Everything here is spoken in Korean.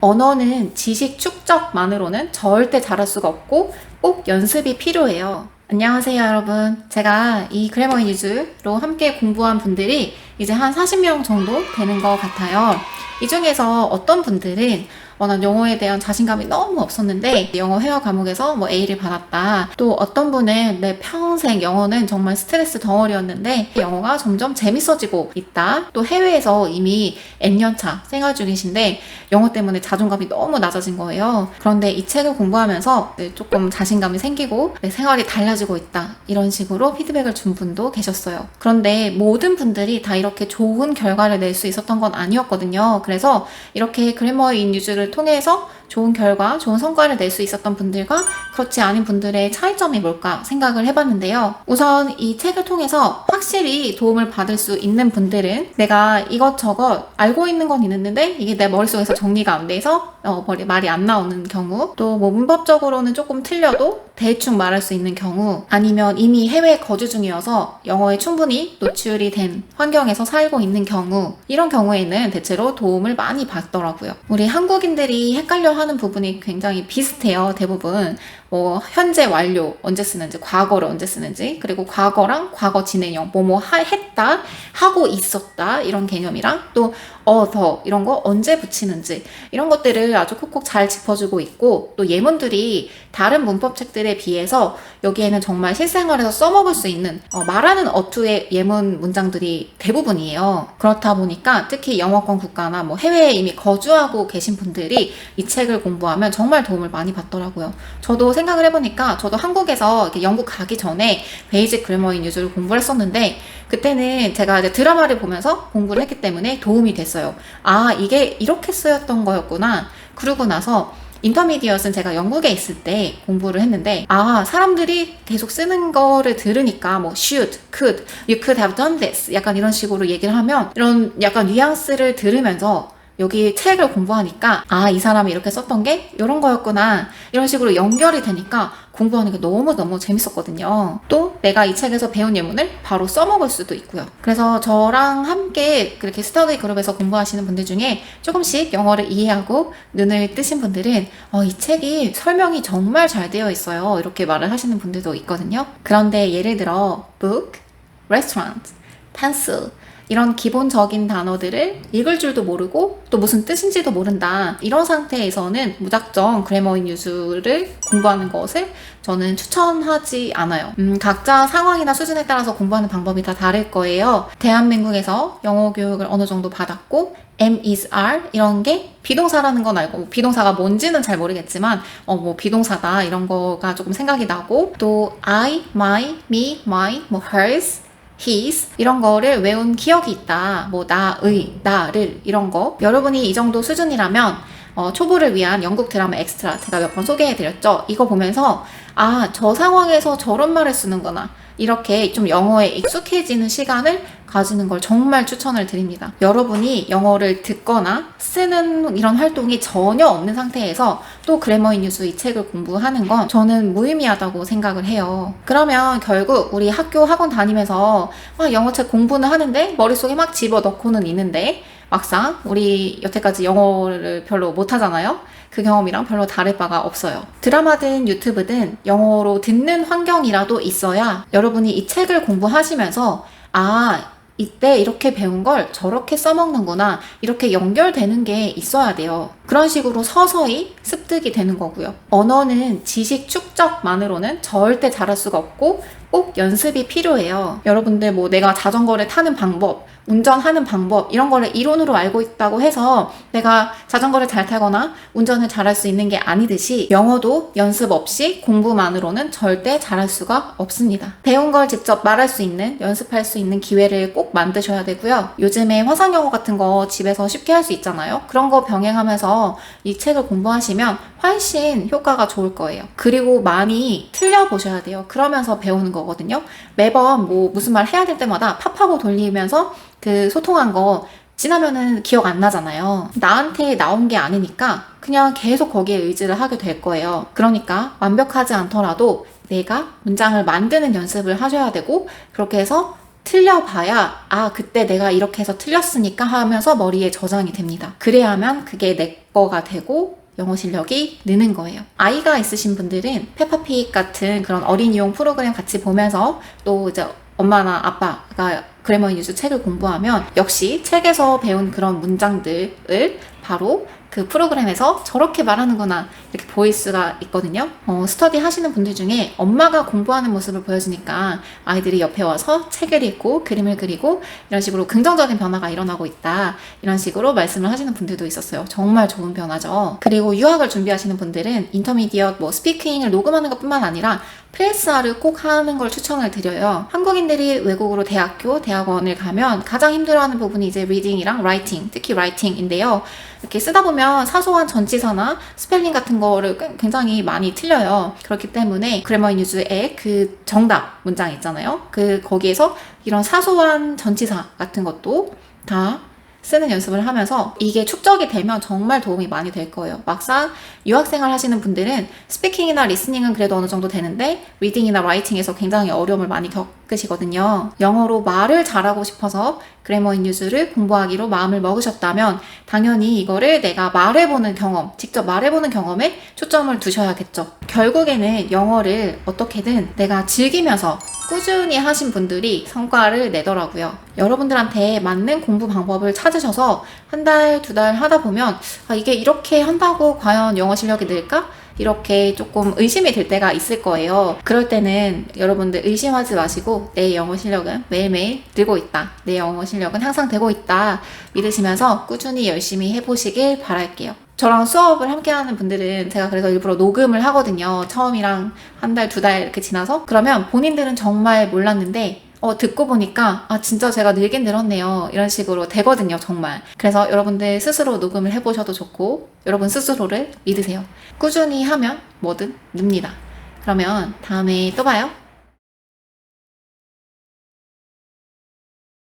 언어는 지식 축적만으로는 절대 잘할 수가 없고 꼭 연습이 필요해요. 안녕하세요, 여러분. 제가 이 그래머 인유즈로 함께 공부한 분들이 이제 한 40명 정도 되는 것 같아요. 이 중에서 어떤 분들은 난 영어에 대한 자신감이 너무 없었는데 영어 회화 과목에서 A를 받았다. 또 어떤 분은 내 평생 영어는 정말 스트레스 덩어리였는데 영어가 점점 재밌어지고 있다. 또 해외에서 이미 N년차 생활 중이신데 영어 때문에 자존감이 너무 낮아진 거예요. 그런데 이 책을 공부하면서 조금 자신감이 생기고 내 생활이 달라지고 있다. 이런 식으로 피드백을 준 분도 계셨어요. 그런데 모든 분들이 다 이렇게 좋은 결과를 낼 수 있었던 건 아니었거든요. 그래서 이렇게 그래머 인유즈를 통해서 좋은 결과, 좋은 성과를 낼 수 있었던 분들과 그렇지 않은 분들의 차이점이 뭘까 생각을 해봤는데요. 우선 이 책을 통해서 확실히 도움을 받을 수 있는 분들은 내가 이것저것 알고 있는 건 있는데 이게 내 머릿속에서 정리가 안 돼서 말이 안 나오는 경우, 또 뭐 문법적으로는 조금 틀려도 대충 말할 수 있는 경우, 아니면 이미 해외 거주 중이어서 영어에 충분히 노출이 된 환경에서 살고 있는 경우, 이런 경우에는 대체로 도움을 많이 받더라고요. 우리 한국인들이 헷갈려 하는 부분이 굉장히 비슷해요. 대부분 현재 완료 언제 쓰는지, 과거를 언제 쓰는지, 그리고 과거랑 과거 진행형 했다, 하고 있었다 이런 개념이랑 또 더 이런 거 언제 붙이는지 이런 것들을 아주 콕콕 잘 짚어주고 있고, 또 예문들이 다른 문법책들에 비해서 여기에는 정말 실생활에서 써먹을 수 있는 말하는 어투의 예문 문장들이 대부분이에요. 그렇다 보니까 특히 영어권 국가나 해외에 이미 거주하고 계신 분들이 이 책을 공부하면 정말 도움을 많이 받더라고요. 저도 생각을 해보니까 저도 한국에서 이렇게 영국 가기 전에 베이직 그래머 인유즈를 공부를 했었는데 그때는 제가 이제 드라마를 보면서 공부를 했기 때문에 도움이 됐어요. 아, 이게 이렇게 쓰였던 거였구나. 그러고 나서 인터미디엇은 제가 영국에 있을 때 공부를 했는데 사람들이 계속 쓰는 거를 들으니까 should, could, you could have done this 약간 이런 식으로 얘기를 하면 이런 약간 뉘앙스를 들으면서 여기 책을 공부하니까 이 사람이 이렇게 썼던 게 이런 거였구나 이런 식으로 연결이 되니까 공부하는 게 너무너무 재밌었거든요. 또 내가 이 책에서 배운 예문을 바로 써먹을 수도 있고요. 그래서 저랑 함께 그렇게 스터디 그룹에서 공부하시는 분들 중에 조금씩 영어를 이해하고 눈을 뜨신 분들은 이 책이 설명이 정말 잘 되어 있어요 이렇게 말을 하시는 분들도 있거든요. 그런데 예를 들어 book, restaurant, pencil 이런 기본적인 단어들을 읽을 줄도 모르고 또 무슨 뜻인지도 모른다. 이런 상태에서는 무작정 그래머 인유즈를 공부하는 것을 저는 추천하지 않아요. 각자 상황이나 수준에 따라서 공부하는 방법이 다 다를 거예요. 대한민국에서 영어 교육을 어느 정도 받았고 am, is, are 이런 게 비동사라는 건 알고 비동사가 뭔지는 잘 모르겠지만 비동사다 이런 거가 조금 생각이 나고, 또 I, my, me, my, hers his 이런 거를 외운 기억이 있다. 나의, 나를 이런 거. 여러분이 이 정도 수준이라면 초보를 위한 영국 드라마 엑스트라 제가 몇 번 소개해드렸죠. 이거 보면서 저 상황에서 저런 말을 쓰는구나. 이렇게 좀 영어에 익숙해지는 시간을 가지는 걸 정말 추천을 드립니다. 여러분이 영어를 듣거나 쓰는 이런 활동이 전혀 없는 상태에서 또 그래머 인유즈 이 책을 공부하는 건 저는 무의미하다고 생각을 해요. 그러면 결국 우리 학교 학원 다니면서 영어책 공부는 하는데 머릿속에 막 집어넣고는 있는데 막상 우리 여태까지 영어를 별로 못하잖아요. 그 경험이랑 별로 다를 바가 없어요. 드라마든 유튜브든 영어로 듣는 환경이라도 있어야 여러분이 이 책을 공부하시면서 이때 이렇게 배운 걸 저렇게 써먹는구나 이렇게 연결되는 게 있어야 돼요. 그런 식으로 서서히 습득이 되는 거고요. 언어는 지식 축적만으로는 절대 잘할 수가 없고 꼭 연습이 필요해요. 여러분들 내가 자전거를 타는 방법, 운전하는 방법 이런 거를 이론으로 알고 있다고 해서 내가 자전거를 잘 타거나 운전을 잘할 수 있는 게 아니듯이 영어도 연습 없이 공부만으로는 절대 잘할 수가 없습니다. 배운 걸 직접 말할 수 있는, 연습할 수 있는 기회를 꼭 만드셔야 되고요. 요즘에 화상영어 같은 거 집에서 쉽게 할 수 있잖아요. 그런 거 병행하면서 이 책을 공부하시면 훨씬 효과가 좋을 거예요. 그리고 많이 틀려보셔야 돼요. 그러면서 배우는 거거든요. 매번 무슨 말 해야 될 때마다 팝하고 돌리면서 그 소통한 거 지나면은 기억 안 나잖아요. 나한테 나온 게 아니니까 그냥 계속 거기에 의지를 하게 될 거예요. 그러니까 완벽하지 않더라도 내가 문장을 만드는 연습을 하셔야 되고, 그렇게 해서 틀려봐야 그때 내가 이렇게 해서 틀렸으니까 하면서 머리에 저장이 됩니다. 그래야만 그게 내 거가 되고 영어 실력이 느는 거예요. 아이가 있으신 분들은 페파픽 같은 그런 어린이용 프로그램 같이 보면서 또 이제 엄마나 아빠가 그래머 인 유즈 책을 공부하면 역시 책에서 배운 그런 문장들을 바로 그 프로그램에서 저렇게 말하는구나 이렇게 보일 수가 있거든요. 스터디 하시는 분들 중에 엄마가 공부하는 모습을 보여주니까 아이들이 옆에 와서 책을 읽고 그림을 그리고 이런 식으로 긍정적인 변화가 일어나고 있다, 이런 식으로 말씀을 하시는 분들도 있었어요. 정말 좋은 변화죠. 그리고 유학을 준비하시는 분들은 인터미디엇 스피킹을 녹음하는 것뿐만 아니라 PSR을 꼭 하는 걸 추천을 드려요. 한국인들이 외국으로 대학원을 가면 가장 힘들어하는 부분이 이제 리딩이랑 라이팅, 특히 라이팅인데요. 이렇게 쓰다 보면 사소한 전치사나 스펠링 같은 거를 굉장히 많이 틀려요. 그렇기 때문에 그래머 인 유즈의 그 정답 문장 있잖아요. 거기에서 이런 사소한 전치사 같은 것도 다 쓰는 연습을 하면서 이게 축적이 되면 정말 도움이 많이 될 거예요. 막상 유학생활 하시는 분들은 스피킹이나 리스닝은 그래도 어느 정도 되는데 리딩이나 라이팅에서 굉장히 어려움을 많이 겪으시거든요. 영어로 말을 잘하고 싶어서 그래머 인 유즈를 공부하기로 마음을 먹으셨다면 당연히 이거를 내가 말해보는 경험, 직접 말해보는 경험에 초점을 두셔야겠죠. 결국에는 영어를 어떻게든 내가 즐기면서 꾸준히 하신 분들이 성과를 내더라고요. 여러분들한테 맞는 공부 방법을 찾으셔서 한 달, 두 달 하다 보면 이게 이렇게 한다고 과연 영어 실력이 늘까? 이렇게 조금 의심이 들 때가 있을 거예요. 그럴 때는 여러분들 의심하지 마시고 내 영어 실력은 매일매일 늘고 있다, 내 영어 실력은 향상되고 있다 믿으시면서 꾸준히 열심히 해보시길 바랄게요. 저랑 수업을 함께 하는 분들은 제가 그래서 일부러 녹음을 하거든요. 처음이랑 한 달, 두 달 이렇게 지나서. 그러면 본인들은 정말 몰랐는데 듣고 보니까 진짜 제가 늘긴 늘었네요, 이런 식으로 되거든요, 정말. 그래서 여러분들 스스로 녹음을 해보셔도 좋고 여러분 스스로를 믿으세요. 꾸준히 하면 뭐든 늡니다. 그러면 다음에 또 봐요.